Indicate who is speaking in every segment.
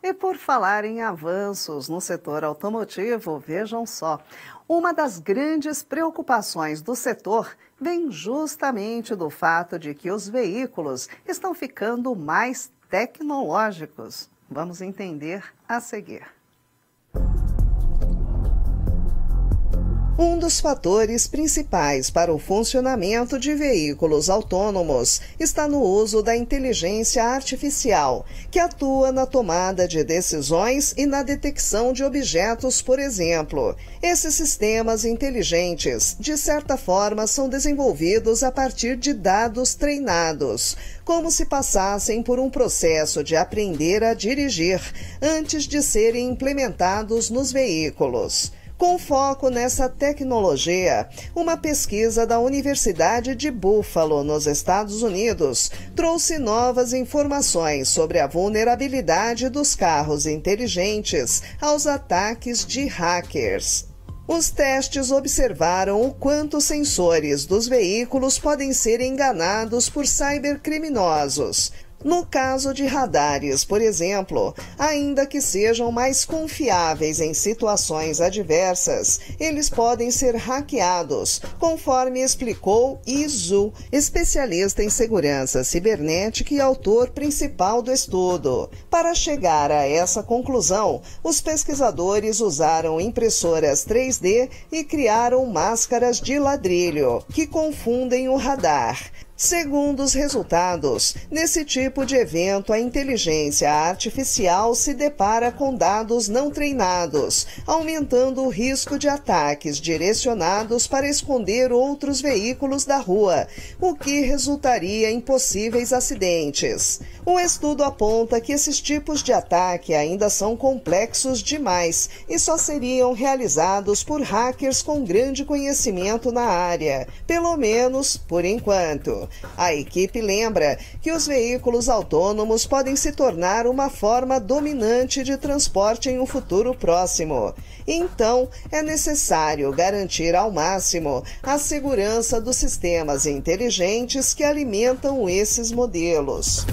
Speaker 1: E por falar em avanços no setor automotivo, vejam só, uma das grandes preocupações do setor vem justamente do fato de que os veículos estão ficando mais tecnológicos. Vamos entender a seguir. Um dos fatores principais para o funcionamento de veículos autônomos está no uso da inteligência artificial, que atua na tomada de decisões e na detecção de objetos, por exemplo. Esses sistemas inteligentes, de certa forma, são desenvolvidos a partir de dados treinados, como se passassem por um processo de aprender a dirigir antes de serem implementados nos veículos. Com foco nessa tecnologia, uma pesquisa da Universidade de Buffalo, nos Estados Unidos, trouxe novas informações sobre a vulnerabilidade dos carros inteligentes aos ataques de hackers. Os testes observaram o quanto sensores dos veículos podem ser enganados por cybercriminosos. No caso de radares, por exemplo, ainda que sejam mais confiáveis em situações adversas, eles podem ser hackeados, conforme explicou Izu, especialista em segurança cibernética e autor principal do estudo. Para chegar a essa conclusão, os pesquisadores usaram impressoras 3D e criaram máscaras de ladrilho, que confundem o radar. Segundo os resultados, nesse tipo de evento, a inteligência artificial se depara com dados não treinados, aumentando o risco de ataques direcionados para esconder outros veículos da rua, o que resultaria em possíveis acidentes. O estudo aponta que esses tipos de ataque ainda são complexos demais e só seriam realizados por hackers com grande conhecimento na área, pelo menos por enquanto. A equipe lembra que os veículos autônomos podem se tornar uma forma dominante de transporte em um futuro próximo. Então, é necessário garantir ao máximo a segurança dos sistemas inteligentes que alimentam esses modelos.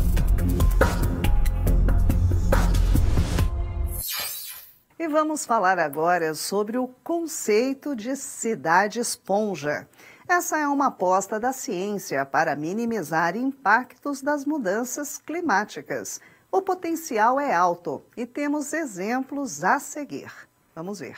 Speaker 1: E vamos falar agora sobre o conceito de cidade esponja. Essa é uma aposta da ciência para minimizar impactos das mudanças climáticas. O potencial é alto e temos exemplos a seguir. Vamos ver.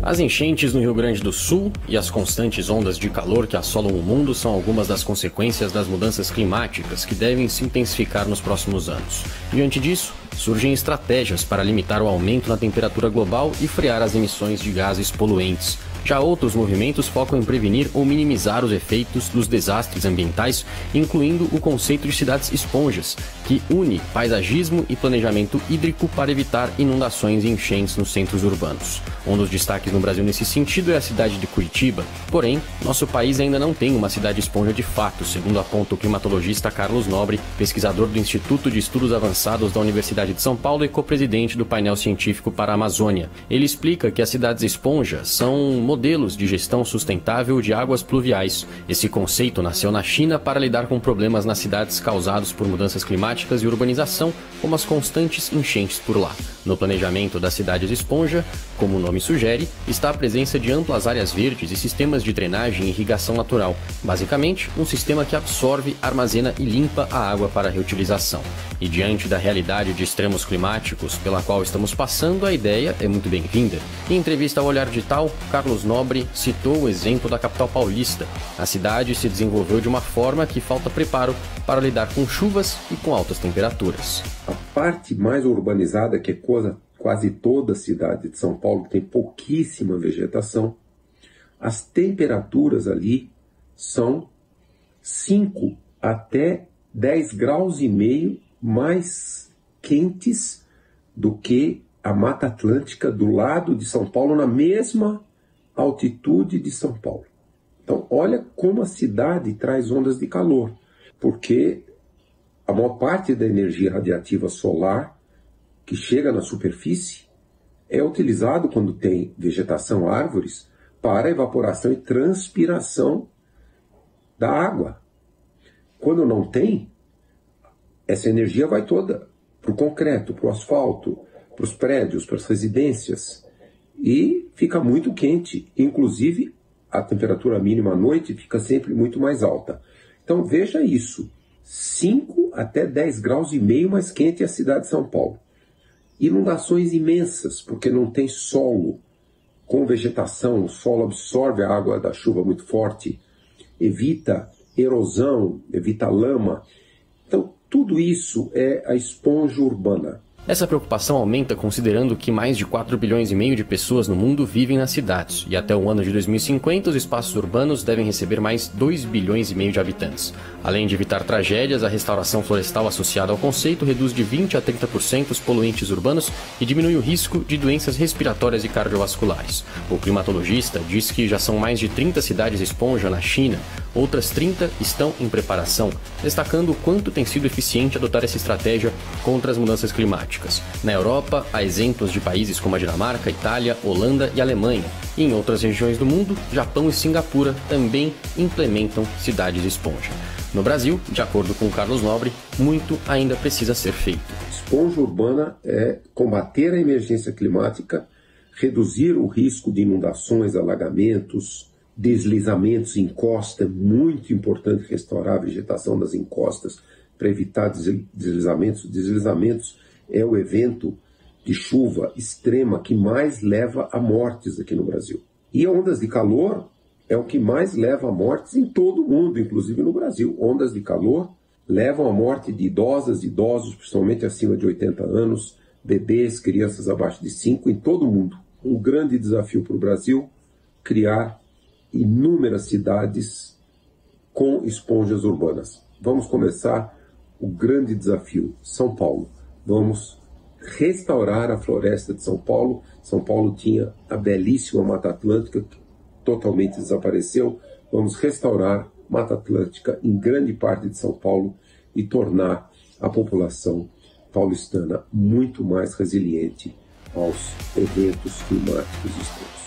Speaker 2: As enchentes no Rio Grande do Sul e as constantes ondas de calor que assolam o mundo são algumas das consequências das mudanças climáticas que devem se intensificar nos próximos anos. Diante disso, surgem estratégias para limitar o aumento na temperatura global e frear as emissões de gases poluentes. Já outros movimentos focam em prevenir ou minimizar os efeitos dos desastres ambientais, incluindo o conceito de cidades esponjas, que une paisagismo e planejamento hídrico para evitar inundações e enchentes nos centros urbanos. Um dos destaques no Brasil nesse sentido é a cidade de Curitiba. Porém, nosso país ainda não tem uma cidade esponja de fato, segundo aponta o climatologista Carlos Nobre, pesquisador do Instituto de Estudos Avançados da Universidade de São Paulo e co-presidente do painel científico para a Amazônia. Ele explica que as cidades esponja são modelos de gestão sustentável de águas pluviais. Esse conceito nasceu na China para lidar com problemas nas cidades causados por mudanças climáticas e urbanização, como as constantes enchentes por lá. No planejamento das cidades esponja, como o nome sugere, está a presença de amplas áreas verdes e sistemas de drenagem e irrigação natural. Basicamente, um sistema que absorve, armazena e limpa a água para reutilização. E diante da realidade de extremos climáticos pela qual estamos passando, a ideia é muito bem-vinda. Em entrevista ao Olhar Digital, Carlos Nobre citou o exemplo da capital paulista. A cidade se desenvolveu de uma forma que falta preparo para lidar com chuvas e com altas temperaturas.
Speaker 3: A parte mais urbanizada, que é quase toda a cidade de São Paulo, que tem pouquíssima vegetação, as temperaturas ali são 5 até 10 graus e meio mais quentes do que a Mata Atlântica do lado de São Paulo, na mesma altitude de São Paulo. Então, olha como a cidade traz ondas de calor, porque a maior parte da energia radiativa solar que chega na superfície é utilizado quando tem vegetação, árvores, para evaporação e transpiração da água. Quando não tem, essa energia vai toda para o concreto, para o asfalto, para os prédios, para as residências, e fica muito quente. Inclusive, a temperatura mínima à noite fica sempre muito mais alta. Então veja isso, 5 até 10 graus e meio mais quente é a cidade de São Paulo. Inundações imensas, porque não tem solo com vegetação, o solo absorve a água da chuva muito forte, evita erosão, evita lama. Então tudo isso é a esponja urbana.
Speaker 2: Essa preocupação aumenta considerando que mais de 4,5 bilhões de pessoas no mundo vivem nas cidades, e até o ano de 2050 os espaços urbanos devem receber mais 2,5 bilhões de habitantes. Além de evitar tragédias, a restauração florestal associada ao conceito reduz de 20% a 30% os poluentes urbanos e diminui o risco de doenças respiratórias e cardiovasculares. O climatologista diz que já são mais de 30 cidades esponja na China, outras 30 estão em preparação, destacando o quanto tem sido eficiente adotar essa estratégia contra as mudanças climáticas. Na Europa, há exemplos de países como a Dinamarca, Itália, Holanda e Alemanha. E em outras regiões do mundo, Japão e Singapura também implementam cidades esponja. No Brasil, de acordo com Carlos Nobre, muito ainda precisa ser feito.
Speaker 3: Esponja urbana é combater a emergência climática, reduzir o risco de inundações, alagamentos, deslizamentos em costa. É muito importante restaurar a vegetação das encostas para evitar deslizamentos. Deslizamentos é o evento de chuva extrema que mais leva a mortes aqui no Brasil. E ondas de calor é o que mais leva a mortes em todo o mundo, inclusive no Brasil. Ondas de calor levam à morte de idosas, idosos, principalmente acima de 80 anos, bebês, crianças abaixo de 5, em todo o mundo. Um grande desafio para o Brasil, criar inúmeras cidades com esponjas urbanas. Vamos começar o grande desafio, São Paulo. Vamos restaurar a floresta de São Paulo. São Paulo tinha a belíssima Mata Atlântica, que totalmente desapareceu. Vamos restaurar Mata Atlântica em grande parte de São Paulo e tornar a população paulistana muito mais resiliente aos eventos climáticos extremos.